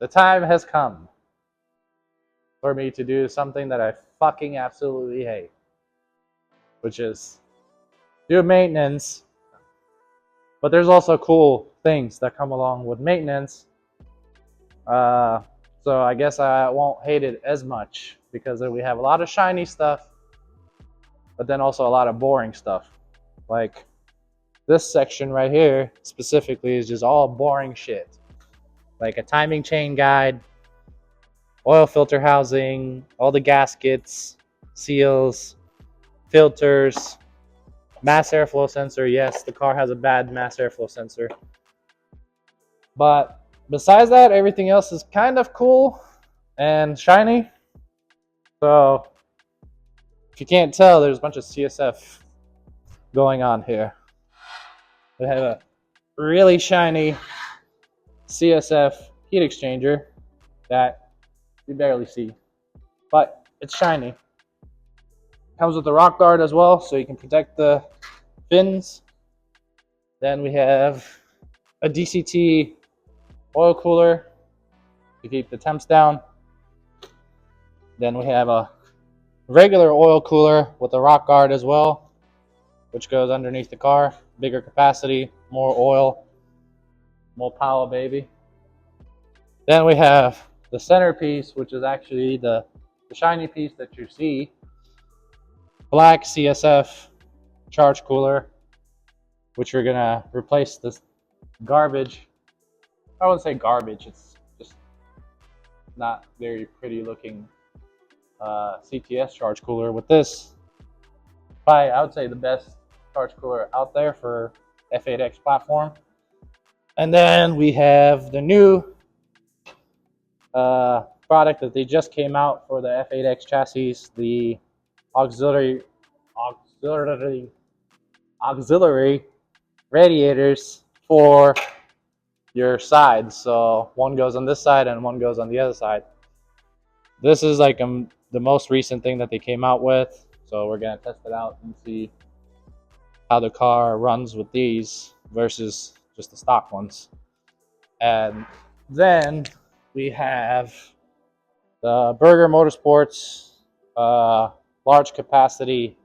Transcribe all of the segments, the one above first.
the time has come for me to do something that I fucking absolutely hate, which is do maintenance. But there's also cool things that come along with maintenance. So I guess I won't hate it as much because we have a lot of shiny stuff, but then also a lot of boring stuff. Like this section right here specifically is just all boring shit. Like a timing chain guide, oil filter housing, all the gaskets, seals, filters, mass airflow sensor. Yes, the car has a bad mass airflow sensor. But besides that, everything else is kind of cool and shiny. So if you can't tell, there's a bunch of CSF going on here. We have a really shiny CSF heat exchanger that you barely see, but it's shiny. Comes with a rock guard as well, so you can protect the fins. Then we have a DCT oil cooler to keep the temps down. Then we have a regular oil cooler with a rock guard as well, which goes underneath the car. Bigger capacity, more oil, more power, baby. Then we have the centerpiece, which is actually the shiny piece that you see. Black CSF charge cooler, which we're gonna replace this garbage. I wouldn't say garbage, it's just not very pretty looking CTS charge cooler with this. Probably, I would say, the best charge cooler out there for F8x platform. And then we have the new product that they just came out for the F8x chassis, the auxiliary radiators for your sides. So one goes on this side and one goes on the other side. This is like the most recent thing that they came out with, so we're gonna test it out and see how the car runs with these versus just the stock ones. And then we have the Burger Motorsports large capacity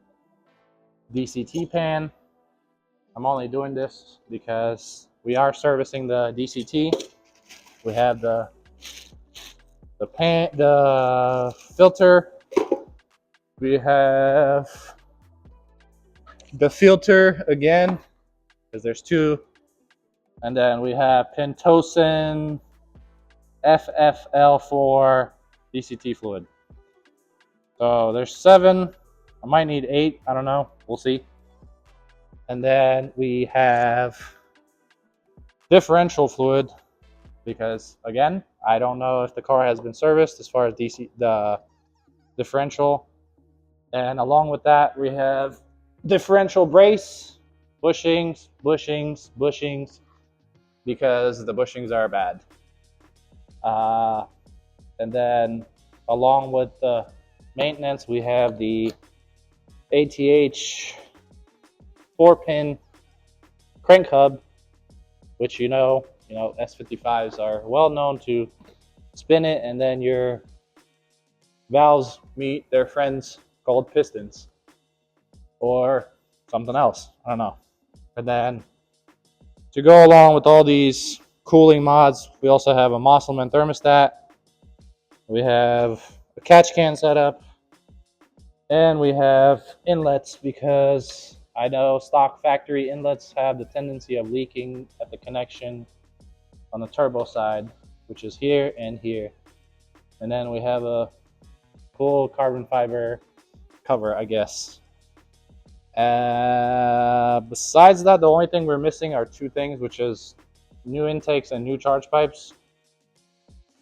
DCT pan. I'm only doing this because we are servicing the DCT. We have the filter. We have the filter again, because there's two. And then we have Pentosan FFL4 DCT fluid. So there's 7. I might need 8. I don't know. We'll see. And then we have differential fluid, because again, I don't know if the car has been serviced as far as the differential. And along with that, we have differential brace, bushings, because the bushings are bad. And then along with the maintenance, we have the ATH 4-pin crank hub, which you know S55s are well known to spin it, and then your valves meet their friends called pistons or something else. I don't know. And then to go along with all these cooling mods, we also have a Mosselman thermostat. We have a catch can setup, and we have inlets, because I know stock factory inlets have the tendency of leaking at the connection on the turbo side, which is here and here. And then we have a cool carbon fiber cover, I guess. Besides that, the only thing we're missing are 2 things, which is new intakes and new charge pipes.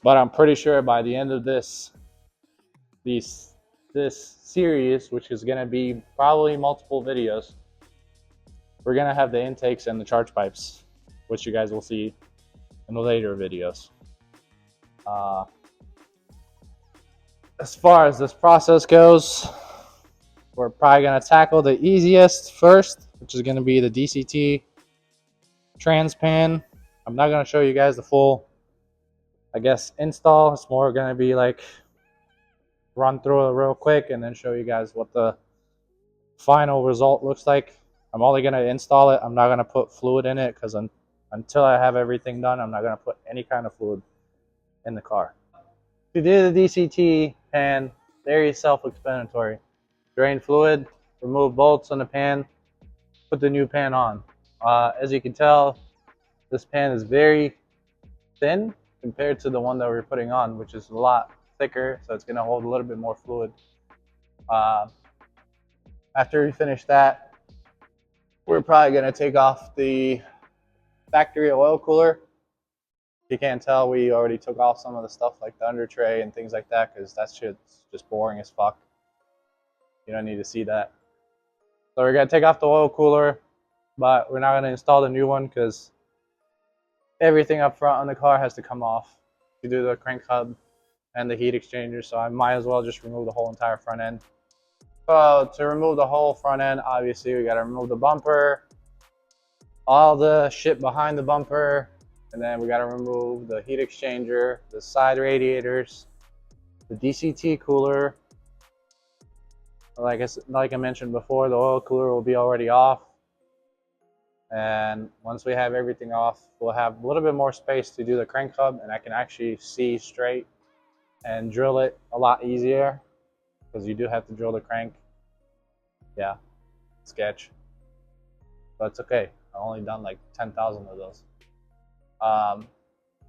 But I'm pretty sure by the end of this series, which is going to be probably multiple videos, we're going to have the intakes and the charge pipes, which you guys will see in the later videos. As far as this process goes, we're probably going to tackle the easiest first, which is going to be the DCT trans pan. I'm not going to show you guys the full I guess install. It's more going to be like run through it real quick and then show you guys what the final result looks like. I'm only going to install it. I'm not going to put fluid in it because until I have everything done, I'm not going to put any kind of fluid in the car. To do the DCT pan, very self-explanatory. Drain fluid, remove bolts on the pan, put the new pan on. As you can tell, this pan is very thin compared to the one that we're putting on, which is a lot thicker, so it's going to hold a little bit more fluid. After we finish that, we're probably going to take off the factory oil cooler. If you can't tell, we already took off some of the stuff like the under tray and things like that because that shit's just boring as fuck. You don't need to see that. So we're going to take off the oil cooler, but we're not going to install the new one because everything up front on the car has to come off. You do the crank hub and the heat exchanger, so I might as well just remove the whole entire front end. So to remove the whole front end, obviously we got to remove the bumper, all the shit behind the bumper, and then we got to remove the heat exchanger, the side radiators, the DCT cooler. Like I mentioned before, the oil cooler will be already off. And once we have everything off, we'll have a little bit more space to do the crank hub, and I can actually see straight and drill it a lot easier because you do have to drill the crank. Yeah, sketch. But it's okay. I've only done like 10,000 of those.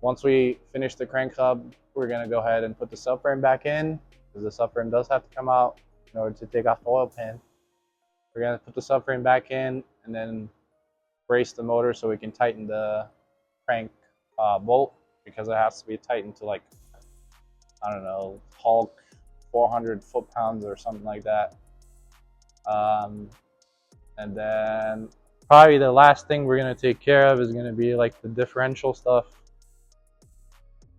Once we finish the crank hub, we're going to go ahead and put the subframe back in because the subframe does have to come out in order to take off the oil pan. We're going to put the subframe back in and then brace the motor so we can tighten the crank bolt because it has to be tightened to like, I don't know, Hulk 400 foot-pounds or something like that. And then probably the last thing we're going to take care of is going to be like the differential stuff.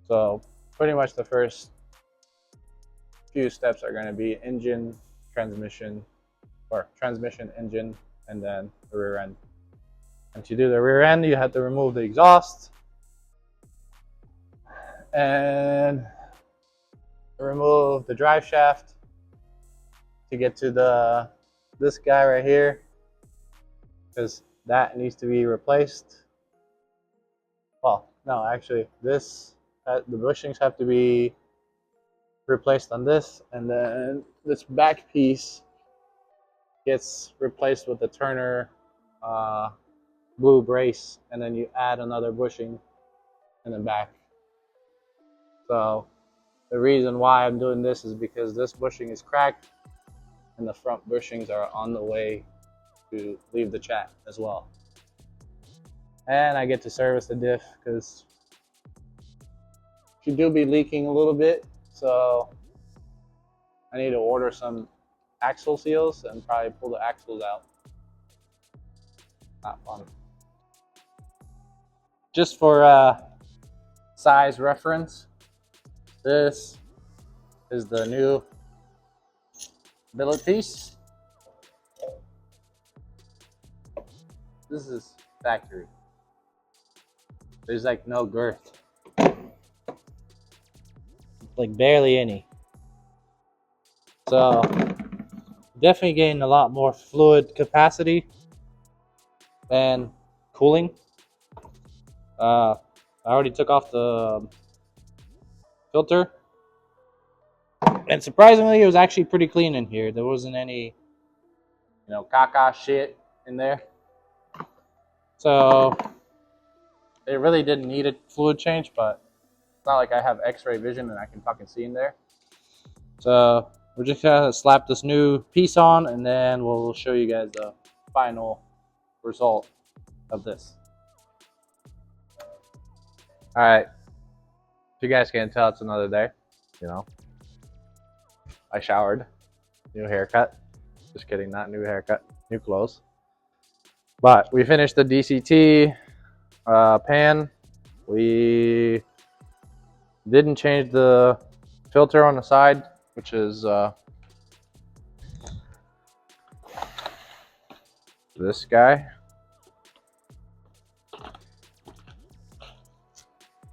So pretty much the first few steps are going to be engine, transmission, or transmission, engine, and then the rear end. And to do the rear end, you have to remove the exhaust and remove the drive shaft to get to this guy right here, because that needs to be replaced. Well, no, actually, the bushings have to be replaced on this, and then this back piece gets replaced with the Turner blue brace, and then you add another bushing in the back. So the reason why I'm doing this is because this bushing is cracked and the front bushings are on the way to leave the chat as well. And I get to service the diff because she do be leaking a little bit, so I need to order some axle seals and probably pull the axles out. Not fun. Just for size reference, this is the new billet piece. This is factory. There's like no girth, like barely any. So definitely getting a lot more fluid capacity and cooling. I already took off the filter, and surprisingly it was actually pretty clean in here. There wasn't any, caca shit in there. So it really didn't need a fluid change, but it's not like I have x-ray vision and I can fucking see in there. So we're just gonna slap this new piece on, and then we'll show you guys the final result of this. All right, if you guys can't tell, it's another day. I showered, new haircut. Just kidding, not new haircut, new clothes. But we finished the DCT pan. We didn't change the filter on the side, which is this guy.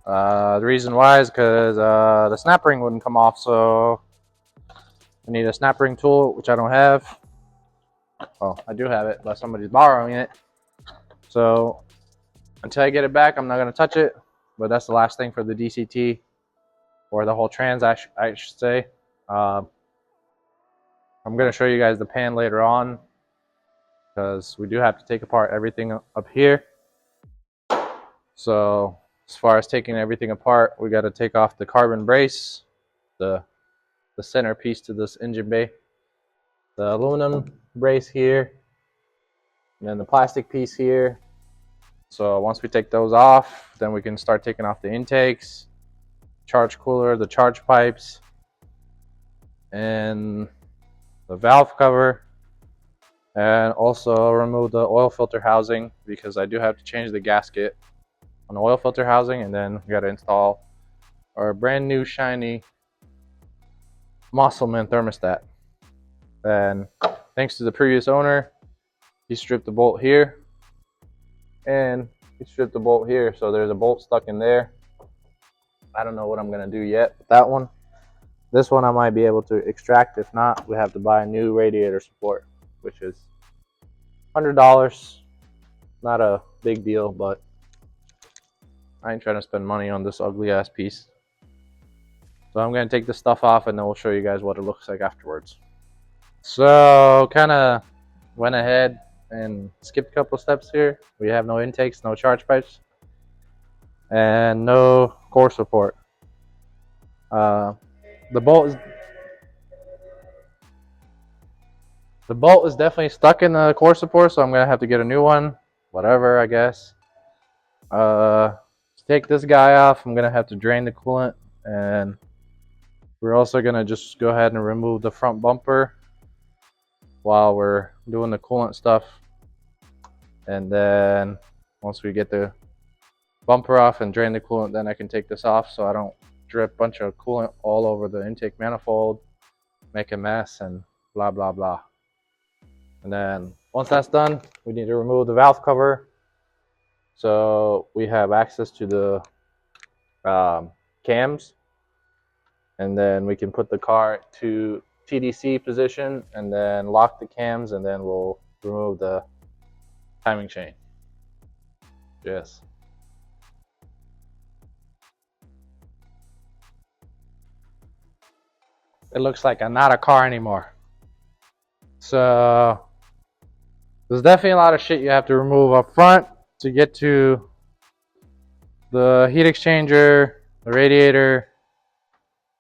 The reason why is because the snap ring wouldn't come off, so I need a snap ring tool, which I don't have. Well, I do have it, but somebody's borrowing it. So until I get it back, I'm not going to touch it. But that's the last thing for the DCT, or the whole trans, I should say. I'm going to show you guys the pan later on, because we do have to take apart everything up here. So as far as taking everything apart, we got to take off the carbon brace, the centerpiece to this engine bay, the aluminum brace here, and then the plastic piece here. So once we take those off, then we can start taking off the intakes, charge cooler, the charge pipes, and the valve cover, and also remove the oil filter housing, because I do have to change the gasket on the oil filter housing, and then we got to install our brand new shiny Muscleman thermostat. And thanks to the previous owner, he stripped the bolt here, and he stripped the bolt here, so there's a bolt stuck in there. I don't know what I'm gonna do yet with that one. This one I might be able to extract. If not, we have to buy a new radiator support, which is $100. Not a big deal, but I ain't trying to spend money on this ugly ass piece. So I'm gonna take this stuff off, and then we'll show you guys what it looks like afterwards. So kind of went ahead and skipped a couple steps here. We have no intakes, no charge pipes, and no core support. The bolt is definitely stuck in the core support, so I'm gonna have to get a new one. Whatever, I guess. To take this guy off, I'm gonna have to drain the coolant, and we're also gonna just go ahead and remove the front bumper while we're doing the coolant stuff. And then once we get the bumper off and drain the coolant, then I can take this off so I don't drip a bunch of coolant all over the intake manifold, make a mess, and blah blah blah. And then once that's done, we need to remove the valve cover so we have access to the cams, and then we can put the car to TDC position and then lock the cams, and then we'll remove the timing chain. Yes. It looks like I'm not a car anymore. So there's definitely a lot of shit you have to remove up front to get to the heat exchanger, the radiator,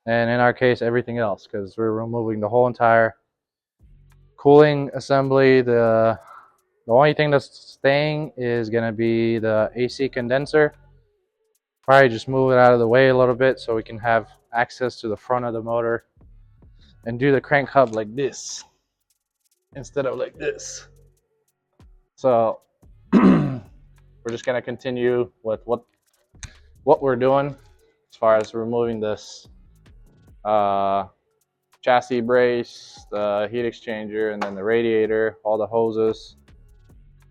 and in our case everything else, because we're removing the whole entire cooling assembly. The only thing that's staying is going to be the AC condenser. Probably just move it out of the way a little bit so we can have access to the front of the motor and do the crank hub like this instead of like this. So we're just going to continue with what we're doing as far as removing this chassis brace, the heat exchanger, and then the radiator, all the hoses,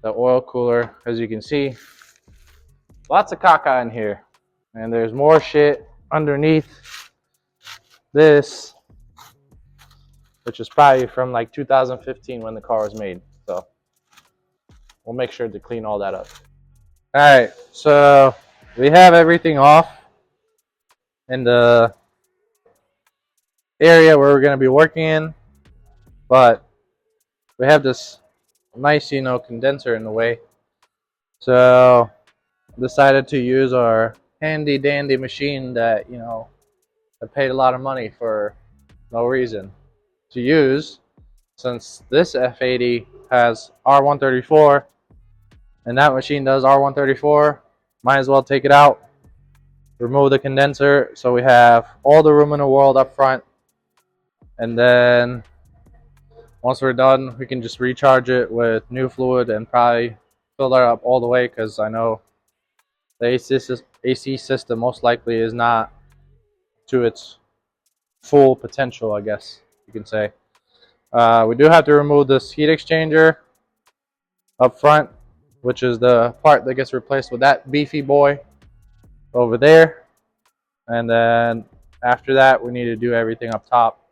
the oil cooler. As you can see, lots of caca in here, and there's more shit underneath this, which is probably from like 2015 when the car was made. So we'll make sure to clean all that up. All right, so we have everything off in the area where we're going to be working in, but we have this nice, condenser in the way. So decided to use our handy dandy machine that, I paid a lot of money for no reason to use, since this F80 has R134 and that machine does R134. Might as well take it out, remove the condenser, so we have all the room in the world up front, and then once we're done, we can just recharge it with new fluid and probably fill it up all the way, because I know the AC system most likely is not to its full potential, I guess you can say. We do have to remove this heat exchanger up front, which is the part that gets replaced with that beefy boy over there. And then after that, we need to do everything up top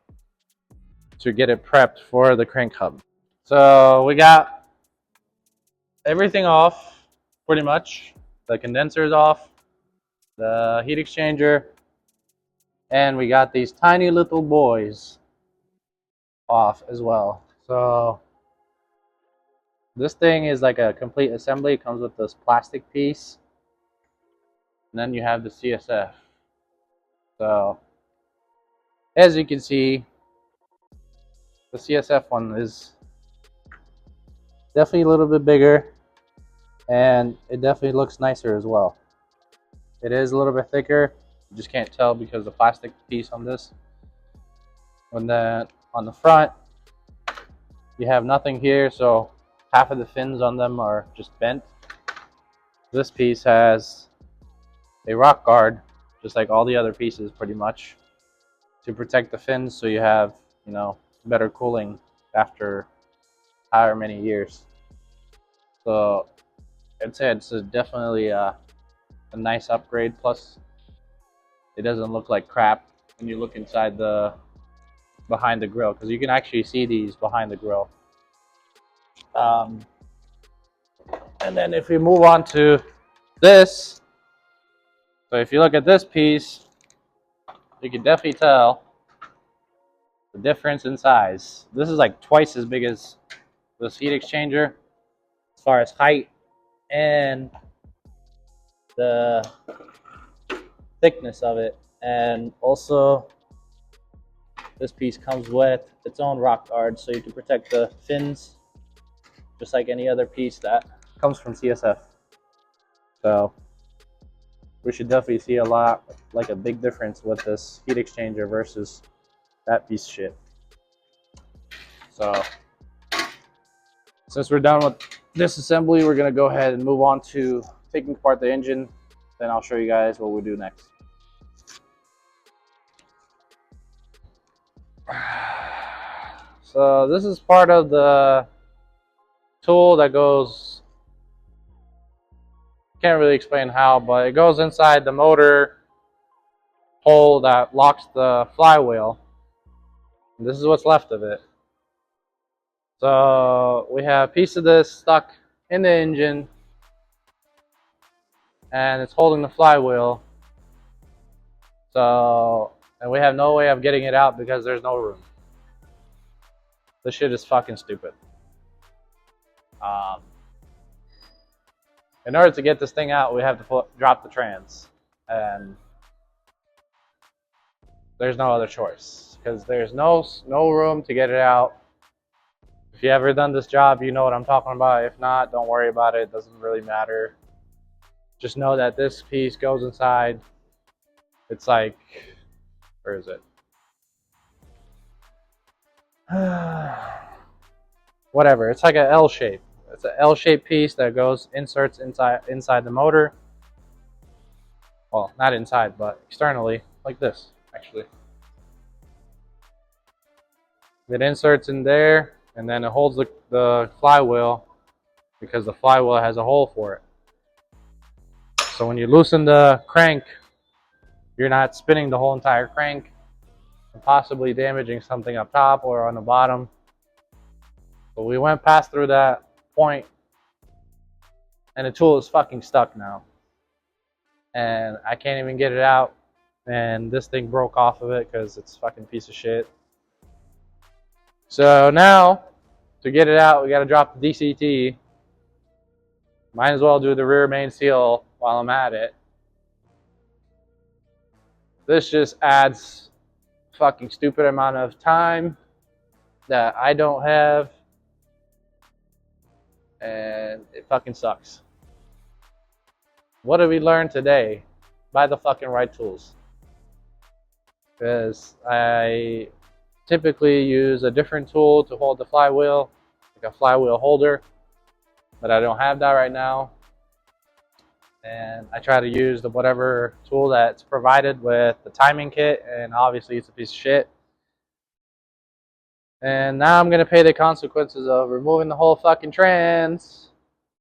to get it prepped for the crank hub. So we got everything off, pretty much. The condenser's off, the heat exchanger, and we got these tiny little boys off as well. So this thing is like a complete assembly. It comes with this plastic piece, and then you have the CSF. So as you can see, the CSF one is definitely a little bit bigger, and it definitely looks nicer as well. It is a little bit thicker. You just can't tell because of the plastic piece on this. And then on the front, you have nothing here, so half of the fins on them are just bent. This piece has a rock guard, just like all the other pieces pretty much, to protect the fins so you have, you know, better cooling after however many years. So I'd say it's definitely a nice upgrade. Plus, it doesn't look like crap when you look inside the behind the grill, because you can actually see these behind the grill. And then if we move on to this, so if you look at this piece, you can definitely tell the difference in size. This is like twice as big as this heat exchanger as far as height and the thickness of it. And also this piece comes with its own rock guard, so you can protect the fins just like any other piece that comes from CSF. So we should definitely see a big difference with this heat exchanger versus that piece of shit. So since we're done with this assembly, we're gonna go ahead and move on to taking apart the engine. Then I'll show you guys what we do next. So this is part of the tool that goes, can't really explain how, but it goes inside the motor hole that locks the flywheel. And this is what's left of it. So we have a piece of this stuck in the engine, and it's holding the flywheel. So, and we have no way of getting it out because there's no room. This shit is fucking stupid. In order to get this thing out, we have to drop the trans, and there's no other choice because there's no room to get it out. If you ever done this job, you know what I'm talking about. If not, don't worry about it. It doesn't really matter. Just know that this piece goes inside. It's like, where is it? Whatever. It's like an L shape. It's an L-shaped piece that inserts inside the motor. Well, not inside, but externally, like this, actually. It inserts in there, and then it holds the flywheel because the flywheel has a hole for it. So when you loosen the crank, you're not spinning the whole entire crank and possibly damaging something up top or on the bottom. But we went past through that point, and the tool is fucking stuck now. And I can't even get it out, and this thing broke off of it because it's a fucking piece of shit. So now, to get it out, we gotta drop the DCT. Might as well do the rear main seal while I'm at it. This just adds a fucking stupid amount of time that I don't have, and it fucking sucks. What did we learn today? Buy the fucking right tools. Because I typically use a different tool to hold the flywheel, like a flywheel holder, but I don't have that right now. And I try to use whatever tool that's provided with the timing kit, and obviously it's a piece of shit. And now I'm gonna pay the consequences of removing the whole fucking trans